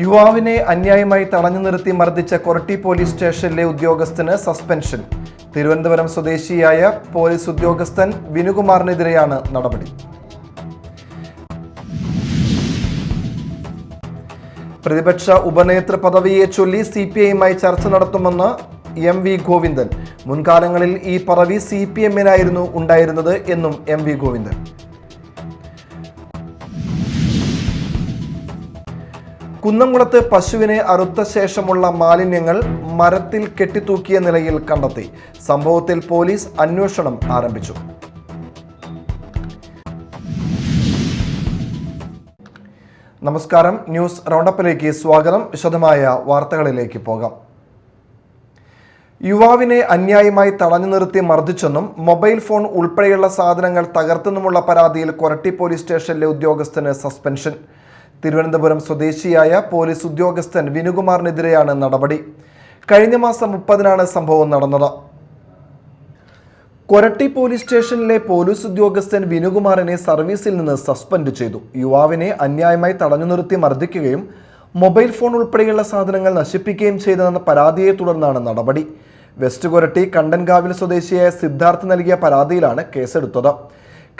യുവാവിനെ അന്യായമായി തടഞ്ഞു നിർത്തി മർദ്ദിച്ച കൊരട്ടി പോലീസ് സ്റ്റേഷനിലെ ഉദ്യോഗസ്ഥന് സസ്പെൻഷൻ. തിരുവനന്തപുരം സ്വദേശിയായ പോലീസ് ഉദ്യോഗസ്ഥൻ വിനുകുമാറിനെതിരെയാണ് നടപടി. പ്രതിപക്ഷ ഉപനേതൃ പദവിയെ ചൊല്ലി CPI-യുമായി ചർച്ച നടത്തുമെന്ന് MV ഗോവിന്ദൻ. മുൻകാലങ്ങളിൽ ഈ പദവി CPM-നായിരുന്നു ഉണ്ടായിരുന്നത് എന്നും MV ഗോവിന്ദൻ. കുന്നംകുളത്ത് പശുവിനെ അറുത്ത ശേഷമുള്ള മാലിന്യങ്ങൾ മരത്തിൽ കെട്ടിത്തൂക്കിയ നിലയിൽ കണ്ടെത്തി. സംഭവത്തിൽ പോലീസ് അന്വേഷണം ആരംഭിച്ചു. നമസ്കാരം, ന്യൂസ് റൗണ്ടപ്പിലേക്ക് സ്വാഗതം. വിശദമായ വാർത്തകളിലേക്ക് പോകാം. യുവാവിനെ അന്യായമായി തടഞ്ഞു നിർത്തി മർദ്ദിച്ചെന്നും മൊബൈൽ ഫോൺ ഉൾപ്പെടെയുള്ള സാധനങ്ങൾ തകർത്തെന്നുമുള്ള പരാതിയിൽ കൊരട്ടി പോലീസ് സ്റ്റേഷനിലെ ഉദ്യോഗസ്ഥന് സസ്പെൻഷൻ. തിരുവനന്തപുരം സ്വദേശിയായ പോലീസ് ഉദ്യോഗസ്ഥൻ വിനുകുമാറിനെതിരെയാണ് നടപടി. കഴിഞ്ഞ മാസം 30-നാണ് സംഭവം നടന്നത്. കൊരട്ടി പോലീസ് സ്റ്റേഷനിലെ പോലീസ് ഉദ്യോഗസ്ഥൻ വിനുകുമാറിനെ സർവീസിൽ നിന്ന് സസ്പെൻഡ് ചെയ്തു. യുവാവിനെ അന്യായമായി തടഞ്ഞു നിർത്തി മർദ്ദിക്കുകയും മൊബൈൽ ഫോൺ ഉൾപ്പെടെയുള്ള സാധനങ്ങൾ നശിപ്പിക്കുകയും ചെയ്തെന്ന പരാതിയെ തുടർന്നാണ് നടപടി. വെസ്റ്റ് കൊരട്ടി കണ്ടൻകാവിൽ സ്വദേശിയായ സിദ്ധാർത്ഥ് നൽകിയ പരാതിയിലാണ് കേസെടുത്തത്.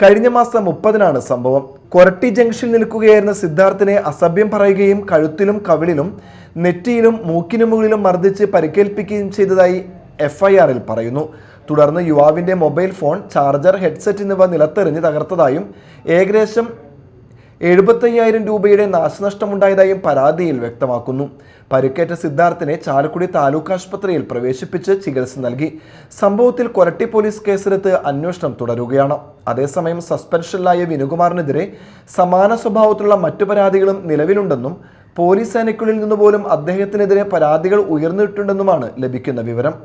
കഴിഞ്ഞ മാസം 30-നാണ് സംഭവം. കൊരട്ടി ജംഗ്ഷനിൽ നിൽക്കുകയായിരുന്ന സിദ്ധാർത്ഥിനെ അസഭ്യം പറയുകയും കഴുത്തിലും കവിളിലും നെറ്റിയിലും മൂക്കിനു മുകളിലും മർദ്ദിച്ച് പരിക്കേൽപ്പിക്കുകയും ചെയ്തതായി FIR-ൽ പറയുന്നു. തുടർന്ന് യുവാവിന്റെ മൊബൈൽ ഫോൺ, ചാർജർ, ഹെഡ്സെറ്റ് എന്നിവ നിലത്തെറിഞ്ഞ് തകർത്തതായും ഏകദേശം 75,000 രൂപയുടെ നാശനഷ്ടമുണ്ടായതായും പരാതിയിൽ വ്യക്തമാക്കുന്നു. പരിക്കേറ്റ സിദ്ധാർത്ഥിനെ ചാലക്കുടി താലൂക്ക് ആശുപത്രിയിൽ പ്രവേശിപ്പിച്ച് ചികിത്സ നൽകി. സംഭവത്തിൽ കൊരട്ടി പോലീസ് കേസെടുത്ത് അന്വേഷണം തുടരുകയാണ്. അതേസമയം സസ്പെൻഷനിലായ വിനുകുമാറിനെതിരെ സമാന സ്വഭാവത്തിലുള്ള മറ്റു പരാതികളും നിലവിലുണ്ടെന്നും പോലീസ് സേനയ്ക്കുള്ളിൽ നിന്നുപോലും അദ്ദേഹത്തിനെതിരെ പരാതികൾ ഉയർന്നിട്ടുണ്ടെന്നുമാണ് ലഭിക്കുന്ന വിവരം.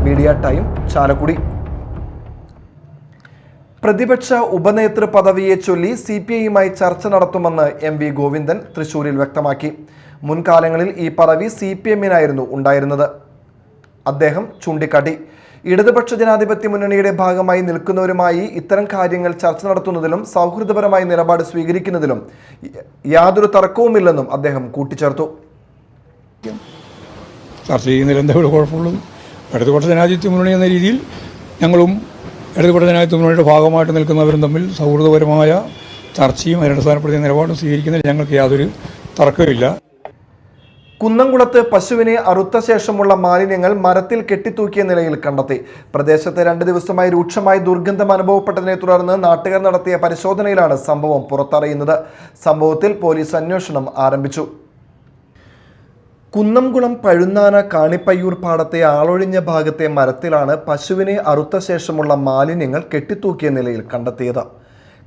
Media time Chalakudy. പ്രതിപക്ഷ ഉപനേതൃ പദവിയെ ചൊല്ലി CPI-യുമായി ചർച്ച നടത്തുമെന്ന് MV ഗോവിന്ദൻ തൃശൂരിൽ വ്യക്തമാക്കി. മുൻകാലങ്ങളിൽ ഈ പദവി CPM-നായിരുന്നു ഉണ്ടായിരുന്നത് അദ്ദേഹം ചൂണ്ടിക്കാട്ടി. ഇടതുപക്ഷ ജനാധിപത്യ മുന്നണിയുടെ ഭാഗമായി നിൽക്കുന്നവരുമായി ഇത്തരം കാര്യങ്ങൾ ചർച്ച നടത്തുന്നതിലും സൗഹൃദപരമായ നിലപാട് സ്വീകരിക്കുന്നതിലും യാതൊരു തർക്കവുമില്ലെന്നും അദ്ദേഹം കൂട്ടിച്ചേർത്തു. ചർച്ച ചെയ്യുന്നതിൽ എന്താ കുഴപ്പമുള്ളത്? ഇടതുപക്ഷ ജനാധിപത്യ മുന്നണി എന്ന രീതിയിൽ ഞങ്ങളും ഇടതുപക്ഷ ജനാധിപത്യ മുന്നണിയുടെ ഭാഗമായിട്ട് നിൽക്കുന്നവരും തമ്മിൽ സൗഹൃദപരമായ ചർച്ചയും അതിനടിസ്ഥാനപ്പെടുത്തിയ നിലപാടും സ്വീകരിക്കുന്നതിൽ ഞങ്ങൾക്ക് യാതൊരു തർക്കമില്ല. കുന്നംകുളത്ത് പശുവിനെ അറുത്ത ശേഷമുള്ള മാലിന്യങ്ങൾ മരത്തിൽ കെട്ടിത്തൂക്കിയ നിലയിൽ കണ്ടെത്തി. പ്രദേശത്ത് 2 ദിവസമായി രൂക്ഷമായ ദുർഗന്ധം അനുഭവപ്പെട്ടതിനെ തുടർന്ന് നാട്ടുകാർ നടത്തിയ പരിശോധനയിലാണ് സംഭവം പുറത്തറിയുന്നത്. സംഭവത്തിൽ പോലീസ് അന്വേഷണം ആരംഭിച്ചു. കുന്നംകുളം പഴുന്നാന കാണിപ്പയ്യൂർ പാടത്തെ ആളൊഴിഞ്ഞ ഭാഗത്തെ മരത്തിലാണ് പശുവിനെ അറുത്ത ശേഷമുള്ള മാലിന്യങ്ങൾ കെട്ടിത്തൂക്കിയ നിലയിൽ കണ്ടെത്തിയത്.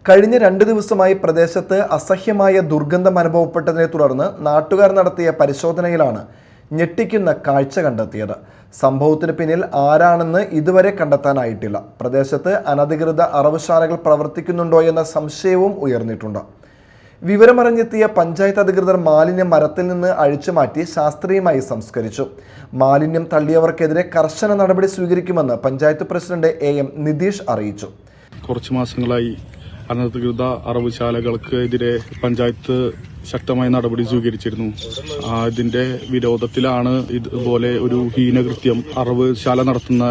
കഴിഞ്ഞ 2 ദിവസമായി പ്രദേശത്ത് അസഹ്യമായ ദുർഗന്ധം അനുഭവപ്പെട്ടതിനെ തുടർന്ന് നാട്ടുകാർ നടത്തിയ പരിശോധനയിലാണ് ഞെട്ടിക്കുന്ന കാഴ്ച കണ്ടെത്തിയത്. സംഭവത്തിന് പിന്നിൽ ആരാണെന്ന് ഇതുവരെ കണ്ടെത്താനായിട്ടില്ല. പ്രദേശത്ത് അനധികൃത അറവുശാലകൾ പ്രവർത്തിക്കുന്നുണ്ടോ എന്ന സംശയവും ഉയർന്നിട്ടുണ്ട്. വിവരമറിഞ്ഞെത്തിയ പഞ്ചായത്ത് അധികൃതർ മാലിന്യം മരത്തിൽ നിന്ന് അഴിച്ചുമാറ്റി ശാസ്ത്രീയമായി സംസ്കരിച്ചു. മാലിന്യം തള്ളിയവർക്കെതിരെ കർശന നടപടി സ്വീകരിക്കുമെന്ന് പഞ്ചായത്ത് പ്രസിഡന്റ് AM നിതീഷ് അറിയിച്ചു. കുറച്ച് മാസങ്ങളായി അനധികൃത അറവുശാലകൾക്ക് എതിരെ പഞ്ചായത്ത് ശക്തമായ നടപടി സ്വീകരിച്ചിരുന്നു. ഇതിന്റെ വിരോധത്തിലാണ് ഇതുപോലെ ഒരു ഹീനകൃത്യം അറവുശാല നടത്തുന്ന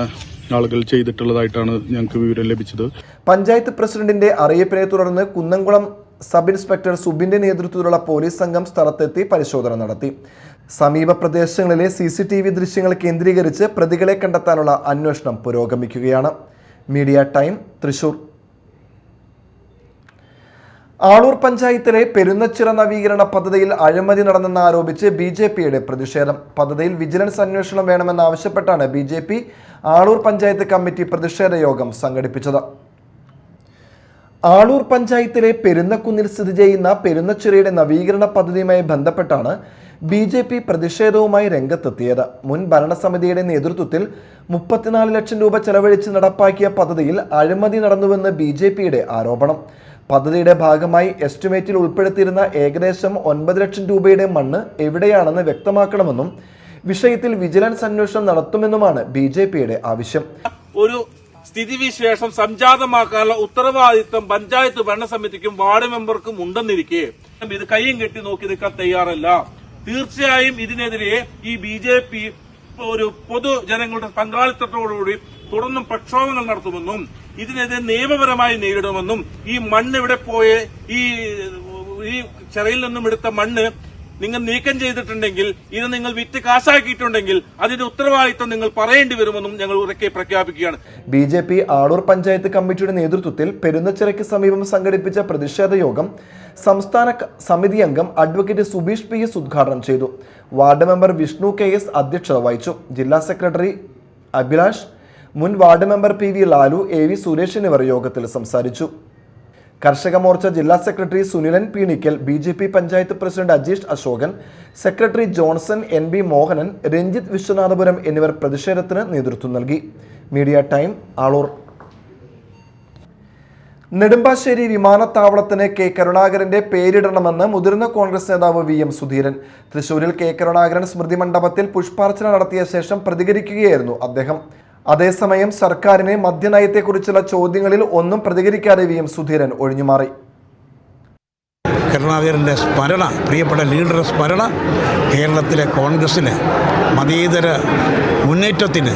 ആളുകൾ ചെയ്തിട്ടുള്ളതായിട്ടാണ് ഞങ്ങൾക്ക് വിവരം ലഭിച്ചത്. പഞ്ചായത്ത് പ്രസിഡന്റിന്റെ അറിയിപ്പിനെ തുടർന്ന് കുന്നംകുളം സബ് ഇൻസ്പെക്ടർ സുബിന്റെ നേതൃത്വത്തിലുള്ള പോലീസ് സംഘം സ്ഥലത്തെത്തി പരിശോധന നടത്തി. സമീപ പ്രദേശങ്ങളിലെ CCTV ദൃശ്യങ്ങൾ കേന്ദ്രീകരിച്ച് പ്രതികളെ കണ്ടെത്താനുള്ള അന്വേഷണം പുരോഗമിക്കുകയാണ്. Media time Thrissur. ആളൂർ പഞ്ചായത്തിലെ പെരുന്നച്ചിറ നവീകരണ പദ്ധതിയിൽ അഴിമതി നടന്നെന്ന് ആരോപിച്ച് ബി.ജെ.പിയുടെ പ്രതിഷേധം. പദ്ധതിയിൽ വിജിലൻസ് അന്വേഷണം വേണമെന്നാവശ്യപ്പെട്ടാണ് ബി.ജെ.പി ആളൂർ പഞ്ചായത്ത് കമ്മിറ്റി പ്രതിഷേധ യോഗം സംഘടിപ്പിച്ചത്. ആളൂർ പഞ്ചായത്തിലെ പെരുന്നക്കുന്നിൽ സ്ഥിതി ചെയ്യുന്ന പെരുന്നച്ചിറയുടെ നവീകരണ പദ്ധതിയുമായി ബന്ധപ്പെട്ടാണ് ബി.ജെ.പി പ്രതിഷേധവുമായി രംഗത്തെത്തിയത്. മുൻ ഭരണസമിതിയുടെ നേതൃത്വത്തിൽ 34 ലക്ഷം രൂപ ചെലവഴിച്ച് നടപ്പാക്കിയ പദ്ധതിയിൽ അഴിമതി നടന്നുവെന്ന് ബി.ജെ.പിയുടെ ആരോപണം. പദ്ധതിയുടെ ഭാഗമായി എസ്റ്റിമേറ്റിൽ ഉൾപ്പെടുത്തിയിരുന്ന ഏകദേശം 9 ലക്ഷം രൂപയുടെ മണ്ണ് എവിടെയാണെന്ന് വ്യക്തമാക്കണമെന്നും വിഷയത്തിൽ വിജിലൻസ് അന്വേഷണം നടത്തുമെന്നുമാണ് ബി.ജെ.പിയുടെ ആവശ്യം. ഒരു സ്ഥിതിവിശേഷം സംജാതമാക്കാനുള്ള ഉത്തരവാദിത്വം പഞ്ചായത്ത് ഭരണസമിതിക്കും വാർഡ് മെമ്പർക്കും ഉണ്ടെന്നിരിക്കെ ഇത് കയ്യും കെട്ടി നോക്കി നിൽക്കാൻ തയ്യാറല്ല. തീർച്ചയായും ഇതിനെതിരെ ഈ ബി.ജെ.പി ഒരു പൊതുജനങ്ങളുടെ പങ്കാളിത്തത്തോടുകൂടി തുടർന്നും പ്രക്ഷോഭങ്ങൾ നടത്തുമെന്നും ഇതിനെതിരെ നിയമപരമായി നേരിടുമെന്നും ഈ മണ്ണ് ഇവിടെ പോയ ഈ ചെറയിൽ നിന്നും എടുത്ത മണ്ണ് നിങ്ങൾ നീക്കം ചെയ്തിട്ടുണ്ടെങ്കിൽ ഇത് നിങ്ങൾ വിറ്റ് കാശാക്കിയിട്ടുണ്ടെങ്കിൽ അതിന്റെ ഉത്തരവാദിത്വം നിങ്ങൾ പറയേണ്ടി വരുമെന്നും ഞങ്ങൾ ഉറക്കെ പ്രഖ്യാപിക്കുകയാണ്. ബി.ജെ.പി ആളൂർ പഞ്ചായത്ത് കമ്മിറ്റിയുടെ നേതൃത്വത്തിൽ പെരുന്നച്ചിറയ്ക്ക് സമീപം സംഘടിപ്പിച്ച പ്രതിഷേധ യോഗം സംസ്ഥാന സമിതി അംഗം അഡ്വക്കേറ്റ് സുബീഷ് പി.എസ് ഉദ്ഘാടനം ചെയ്തു. വാർഡ് മെമ്പർ വിഷ്ണു കെ.എസ് അധ്യക്ഷത വഹിച്ചു. ജില്ലാ സെക്രട്ടറി അഭിലാഷ്, മുൻ ward member P V. Lalu, A V. Suresh എന്നിവർ യോഗത്തിൽ സംസാരിച്ചു. കർഷക മോർച്ച ജില്ലാ secretary Sunilan Peenikkal, BJP panchayat president Ajeesh Ashokan, secretary Johnson, N B. Mohanan, Ranjith Vishwanathapuram എന്നിവർ പ്രതിഷേധത്തിന് നേതൃത്വം നൽകി. Media time, Aloor. നെടുമ്പാശ്ശേരി വിമാനത്താവളത്തിന് കെ കരുണാകരന്റെ പേരിടണമെന്ന് മുതിർന്ന കോൺഗ്രസ് നേതാവ് വി.എം. സുധീരൻ. തൃശൂരിൽ കെ കരുണാകരൻ സ്മൃതി മണ്ഡപത്തിൽ പുഷ്പാർച്ചന നടത്തിയ ശേഷം പ്രതികരിക്കുകയായിരുന്നു അദ്ദേഹം. അതേസമയം സർക്കാരിനെ മദ്യനയത്തെക്കുറിച്ചുള്ള ചോദ്യങ്ങളിൽ ഒന്നും പ്രതികരിക്കാതെ വി.എം. സുധീരൻ ഒഴിഞ്ഞുമാറി. കരുണാകരൻ്റെ സ്മരണ, പ്രിയപ്പെട്ട ലീഡറുടെ സ്മരണ കേരളത്തിലെ കോൺഗ്രസ്സിന് മതേതര മുന്നേറ്റത്തിന്,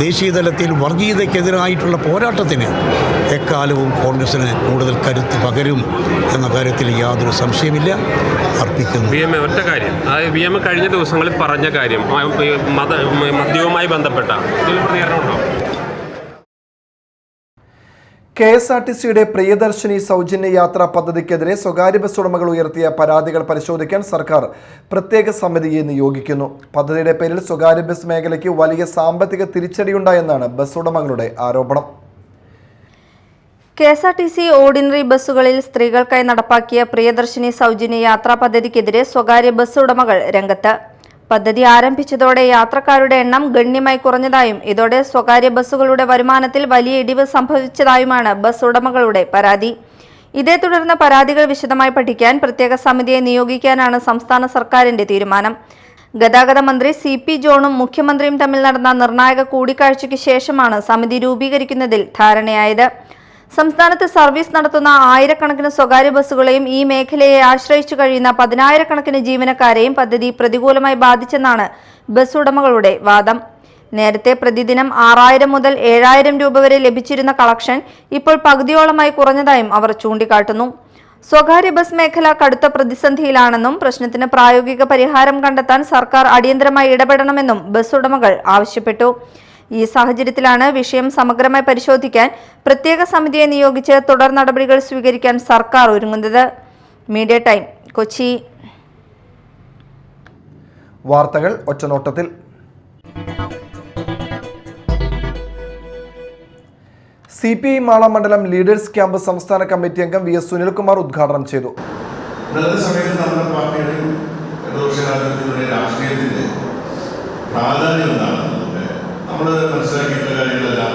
ദേശീയതലത്തിൽ വർഗീയതയ്ക്കെതിരായിട്ടുള്ള പോരാട്ടത്തിന് എക്കാലവും കോൺഗ്രസ്സിന് കൂടുതൽ കരുത്ത് പകരും എന്ന കാര്യത്തിൽ യാതൊരു സംശയമില്ല. അർപ്പിക്കുന്നു. ഒറ്റ കാര്യം, അതായത് വി.എം. കഴിഞ്ഞ ദിവസങ്ങളിൽ പറഞ്ഞ കാര്യം മദ്യവുമായി ബന്ധപ്പെട്ട പ്രതികരണമുണ്ടോ? കെ.എസ്.ആർ.ടി.സിയുടെ പ്രിയദർശിനി സൗജന്യ യാത്രാ പദ്ധതിക്കെതിരെ സ്വകാര്യ ബസ് ഉടമകൾ ഉയർത്തിയ പരാതികൾ പരിശോധിക്കാൻ സർക്കാർ പ്രത്യേക സമിതിയെ നിയോഗിക്കുന്നു. പദ്ധതിയുടെ പേരിൽ സ്വകാര്യ ബസ് മേഖലയ്ക്ക് വലിയ സാമ്പത്തിക തിരിച്ചടിയുണ്ടായെന്നാണ് ബസ് ഉടമകളുടെ ആരോപണം. കെ.എസ്.ആർ.ടി.സി ഓർഡിനറി ബസ്സുകളിൽ സ്ത്രീകൾക്കായി നടപ്പാക്കിയ പ്രിയദർശിനി സൗജന്യ യാത്രാ പദ്ധതിക്കെതിരെ സ്വകാര്യ ബസ് ഉടമകൾ രംഗത്ത്. പദ്ധതി ആരംഭിച്ചതോടെ യാത്രക്കാരുടെ എണ്ണം ഗണ്യമായി കുറഞ്ഞതായും ഇതോടെ സ്വകാര്യ ബസ്സുകളുടെ വരുമാനത്തിൽ വലിയ ഇടിവ് സംഭവിച്ചതായുമാണ് ബസ് ഉടമകളുടെ പരാതി. ഇതേ തുടർന്ന് പരാതികൾ വിശദമായി പഠിക്കാൻ പ്രത്യേക സമിതിയെ നിയോഗിക്കാനാണ് സംസ്ഥാന സർക്കാരിന്റെ തീരുമാനം. ഗതാഗത മന്ത്രി സി.പി. ജോണും മുഖ്യമന്ത്രിയും തമ്മിൽ നടന്ന നിർണായക കൂടിക്കാഴ്ചയ്ക്ക് ശേഷമാണ് സമിതി രൂപീകരിക്കുന്നതിൽ ധാരണയായത്. സംസ്ഥാനത്ത് സർവീസ് നടത്തുന്ന ആയിരക്കണക്കിന് സ്വകാര്യ ബസ്സുകളെയും ഈ മേഖലയെ ആശ്രയിച്ചു കഴിയുന്ന 10,000-കണക്കിന് ജീവനക്കാരെയും പദ്ധതി പ്രതികൂലമായി ബാധിച്ചെന്നാണ് ബസ് ഉടമകളുടെ വാദം. നേരത്തെ പ്രതിദിനം 6,000 മുതൽ 7,000 രൂപ വരെ ലഭിച്ചിരുന്ന കളക്ഷൻ ഇപ്പോൾ പകുതിയോളമായി കുറഞ്ഞതായും അവർ ചൂണ്ടിക്കാട്ടുന്നു. സ്വകാര്യ ബസ് മേഖല കടുത്ത പ്രതിസന്ധിയിലാണെന്നും പ്രശ്നത്തിന് പ്രായോഗിക പരിഹാരം കണ്ടെത്താൻ സർക്കാർ അടിയന്തരമായി ഇടപെടണമെന്നും ബസ് ഉടമകൾ ആവശ്യപ്പെട്ടു. ഈ സാഹചര്യത്തിലാണ് വിഷയം സമഗ്രമായി പരിശോധിക്കാൻ പ്രത്യേക സമിതിയെ നിയോഗിച്ച് തുടർ നടപടികൾ സ്വീകരിക്കാൻ സർക്കാർ ഒരുങ്ങുന്നത്. Media time, Kochi. വാർത്തകൾ ഒറ്റനോട്ടത്തിൽ. CPI മാള മണ്ഡലം ലീഡേഴ്സ് ക്യാമ്പ് സംസ്ഥാന കമ്മിറ്റി അംഗം വി.എസ്. സുനിൽകുമാർ ഉദ്ഘാടനം ചെയ്തു. നമ്മൾ മനസ്സിലാക്കിയിട്ടുള്ള കാര്യങ്ങളെല്ലാം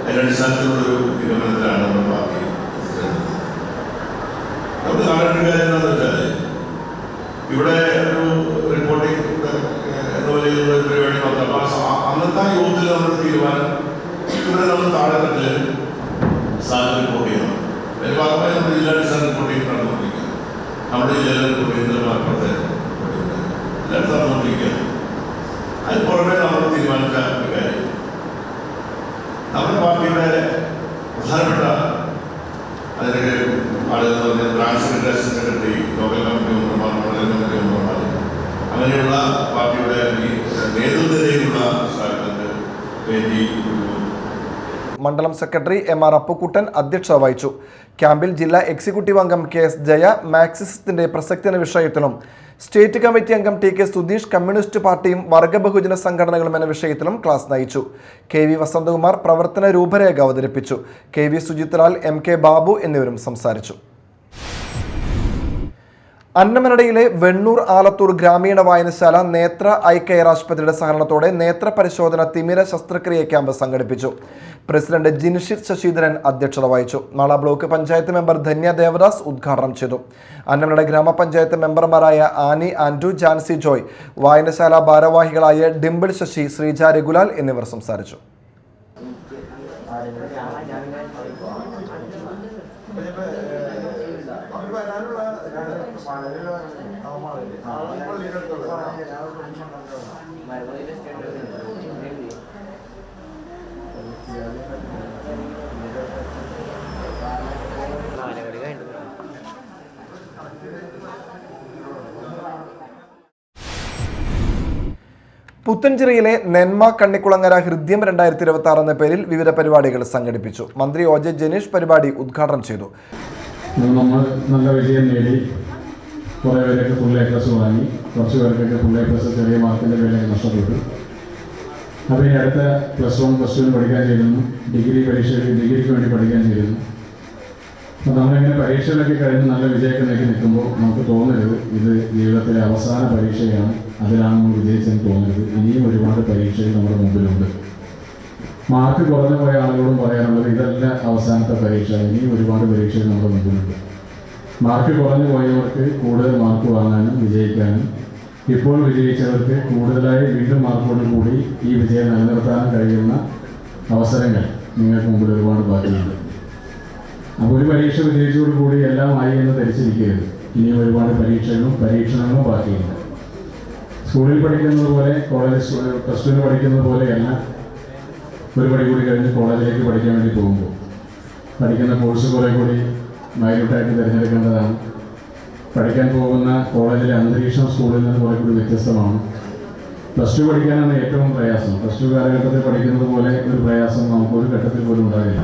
അതിൻ്റെ അടിസ്ഥാനത്തിലുള്ളൊരു തീരുമാനത്തിലാണ് നമ്മുടെ പാർട്ടി നമ്മൾ കാണേണ്ട കാര്യം എന്താണെന്ന് വെച്ചാൽ ഇവിടെ ഒരു റിപ്പോർട്ടിംഗ് എന്നുള്ള പരിപാടി വന്നപ്പോൾ അന്നത്തെ യോഗത്തിൽ നമ്മുടെ തീരുമാനം ഇവിടെ നമ്മൾ താഴെത്തട്ടിൽ സ്ഥാനം റിപ്പോർട്ട് ചെയ്യണം. അതിന് ഭാഗമായി നമ്മുടെ ജില്ലാടിസ്ഥാന റിപ്പോർട്ടിംഗ് നടന്നുകൊണ്ടിരിക്കുക. നമ്മുടെ ജില്ലയിൽ റിപ്പോർട്ട് ചെയ്യുന്നത് മലപ്പുറത്തെ എല്ലായിടത്തും നടന്നുകൊണ്ടിരിക്കുക. അതിന് പുറമെ നമ്മൾ തീരുമാനിച്ച ഒരു കാര്യം, നമ്മുടെ പാർട്ടിയുടെ പ്രധാനപ്പെട്ട അതിൻ്റെ ആളുകൾ എന്ന് പറഞ്ഞാൽ ബ്രാഞ്ച് സെക്രട്ടറി, ലോക്കൽ കമ്മിറ്റി മെമ്പർമാർ, മണ്ഡലം കമ്മിറ്റി മെമ്പർമാർ, അങ്ങനെയുള്ള പാർട്ടിയുടെ ഈ നേതൃനിരയിലുള്ള സ്ഥാനങ്ങൾക്ക് വേണ്ടി മണ്ഡലം സെക്രട്ടറി MR അപ്പുക്കുട്ടൻ അധ്യക്ഷത വഹിച്ചു. ക്യാമ്പിൽ ജില്ലാ എക്സിക്യൂട്ടീവ് അംഗം KS ജയ മാർക്സിസത്തിന്റെ പ്രസക്തി എന്ന വിഷയത്തിലും, സ്റ്റേറ്റ് കമ്മിറ്റി അംഗം TK സുധീഷ് കമ്മ്യൂണിസ്റ്റ് പാർട്ടിയും വർഗ ബഹുജന സംഘടനകളും എന്ന വിഷയത്തിലും ക്ലാസ് നയിച്ചു. KV വസന്തകുമാർ പ്രവർത്തന രൂപരേഖ അവതരിപ്പിച്ചു. KV സുജിത്ലാൽ, MK ബാബു എന്നിവരും സംസാരിച്ചു. അന്നമനടയിലെ വെണ്ണൂർ ആലത്തൂർ ഗ്രാമീണ വായനശാല നേത്ര ഐ കെയർ ആശുപത്രിയുടെ സഹകരണത്തോടെ നേത്ര പരിശോധന തിമിര ശസ്ത്രക്രിയ ക്യാമ്പ് സംഘടിപ്പിച്ചു. പ്രസിഡന്റ് ജിൻഷിത് ശശിധരൻ അധ്യക്ഷത വഹിച്ചു. മാള ബ്ലോക്ക് പഞ്ചായത്ത് മെമ്പർ ധന്യ ദേവദാസ് ഉദ്ഘാടനം ചെയ്തു. അന്നമനട ഗ്രാമപഞ്ചായത്ത് മെമ്പർമാരായ ആനി ആൻഡ്രു, ജാൻസി ജോയ്, വായനശാല ഭാരവാഹികളായ ഡിംപിൾ ശശി, ശ്രീജ രഘുലാൽ എന്നിവർ സംസാരിച്ചു. പുത്തൻചിറയിലെ നെന്മ കണ്ണിക്കുളങ്ങര ഹൃദ്യം 2026 എന്ന പേരിൽ വിവിധ പരിപാടികൾ സംഘടിപ്പിച്ചു. മന്ത്രി OJ ജനീഷ് പരിപാടി ഉദ്ഘാടനം ചെയ്തു. നമ്മൾ നല്ല വിജയം നേടി, കുറേ പേരൊക്കെ ഫുൾ A+ വാങ്ങി, കുറച്ച് പേർക്കൊക്കെ ഫുൾ A+ ചെറിയ മാർക്കിൻ്റെ പേരിൽ നഷ്ടപ്പെട്ടു. അപ്പോൾ ഈ അടുത്ത +1 +2 പഠിക്കാൻ ചെയ്യുന്നു, ഡിഗ്രിക്ക് വേണ്ടി പഠിക്കാൻ ചെയ്യുന്നു. അപ്പോൾ നമ്മളിങ്ങനെ പരീക്ഷകളൊക്കെ കഴിഞ്ഞ് നല്ല വിജയമൊക്കെ നേടി നിൽക്കുമ്പോൾ നമുക്ക് തോന്നരുത് ഇത് ജീവിതത്തിലെ അവസാന പരീക്ഷയാണ്, അതിലാണ് നമ്മൾ വിജയിച്ചെന്ന് തോന്നരുത്. ഇനിയും ഒരുപാട് പരീക്ഷകൾ നമ്മുടെ മുമ്പിലുണ്ട്. മാർക്ക് കുറഞ്ഞു പോയ ആളുകളോടും പറയാനുള്ളത് ഇതല്ല അവസാനത്തെ പരീക്ഷ, ഇനിയും ഒരുപാട് പരീക്ഷകൾ നമ്മുടെ മുമ്പിലുണ്ട്. മാർക്ക് കുറഞ്ഞു പോയവർക്ക് കൂടുതൽ മാർക്ക് വാങ്ങാനും വിജയിക്കാനും, ഇപ്പോൾ വിജയിച്ചവർക്ക് കൂടുതലായി വീണ്ടും മാർക്കോട് കൂടി ഈ വിജയം നിലനിർത്താനും കഴിയുന്ന അവസരങ്ങൾ നിങ്ങൾക്ക് മുമ്പിൽ ഒരുപാട് ബാക്കിയുണ്ട്. അപ്പോൾ ഒരു പരീക്ഷ വിജയിച്ചതോടുകൂടി എല്ലാം ആയി എന്ന് ധരിച്ചിരിക്കരുത്. ഇനിയും ഒരുപാട് പരീക്ഷണങ്ങളും ബാക്കിയുണ്ട്. സ്കൂളിൽ പഠിക്കുന്നത് പോലെ, +2 പഠിക്കുന്നത് പോലെയല്ല ഒരു പടി കൂടി കഴിഞ്ഞ് കോളേജിലേക്ക് പഠിക്കാൻ വേണ്ടി പോകുമ്പോൾ പഠിക്കുന്ന കോഴ്സ് കുറേ കൂടി മൈന്യൂട്ടായിട്ട് തിരഞ്ഞെടുക്കേണ്ടതാണ്. പഠിക്കാൻ പോകുന്ന കോളേജിലെ അന്തരീക്ഷം സ്കൂളിൽ നിന്ന് കുറേ കൂടി വ്യത്യസ്തമാണ്. +2 പഠിക്കാനാണ് ഏറ്റവും പ്രയാസം. +2 കാലഘട്ടത്തിൽ പഠിക്കുന്നത് പോലെ ഒരു പ്രയാസം നമുക്ക് ഒരു ഘട്ടത്തിൽ പോലും ഉണ്ടാകില്ല.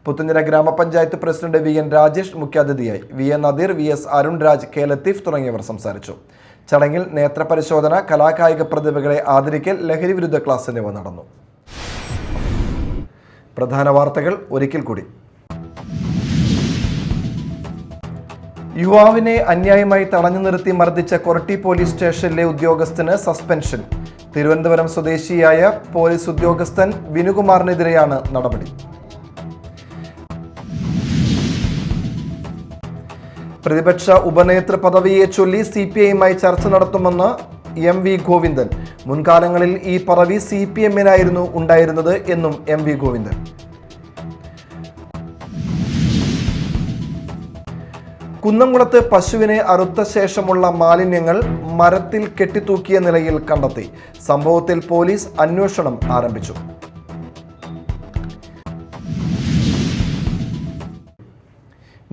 പുത്തഞ്ചിറ ഗ്രാമപഞ്ചായത്ത് പ്രസിഡന്റ് VN രാജേഷ് മുഖ്യാതിഥിയായി. VN Nadir, VS Arun Raj, K Latheef തുടങ്ങിയവർ സംസാരിച്ചു. ചടങ്ങിൽ നേത്രപരിശോധന, കലാകായിക പ്രതിഭകളെ ആദരിക്കൽ, ലഹരി വിരുദ്ധ ക്ലാസ് എന്നിവ നടന്നു. പ്രധാന വാർത്തകൾ ഒരിക്കൽ കൂടി. യുവാവിനെ അന്യായമായി തടഞ്ഞു നിർത്തി മർദ്ദിച്ച കൊരട്ടി പോലീസ് സ്റ്റേഷനിലെ ഉദ്യോഗസ്ഥന് സസ്പെൻഷൻ. തിരുവനന്തപുരം സ്വദേശിയായ പോലീസ് ഉദ്യോഗസ്ഥൻ വിനുകുമാറിനെതിരെയാണ് നടപടി. പ്രതിപക്ഷ ഉപനേതൃ പദവിയെ ചൊല്ലി CPI-യുമായി ചർച്ച നടത്തുമെന്ന് MV ഗോവിന്ദൻ. മുൻകാലങ്ങളിൽ ഈ പദവി CPM-നായിരുന്നു ഉണ്ടായിരുന്നത് എന്നും MV ഗോവിന്ദൻ. കുന്നംകുളത്ത് പശുവിനെ അറുത്ത ശേഷമുള്ള മാലിന്യങ്ങൾ മരത്തിൽ കെട്ടിത്തൂക്കിയ നിലയിൽ കണ്ടെത്തി. സംഭവത്തിൽ പോലീസ് അന്വേഷണം ആരംഭിച്ചു.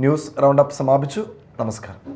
ന്യൂസ് റൗണ്ടപ്പ് സമാപിച്ചു. നമസ്കാരം.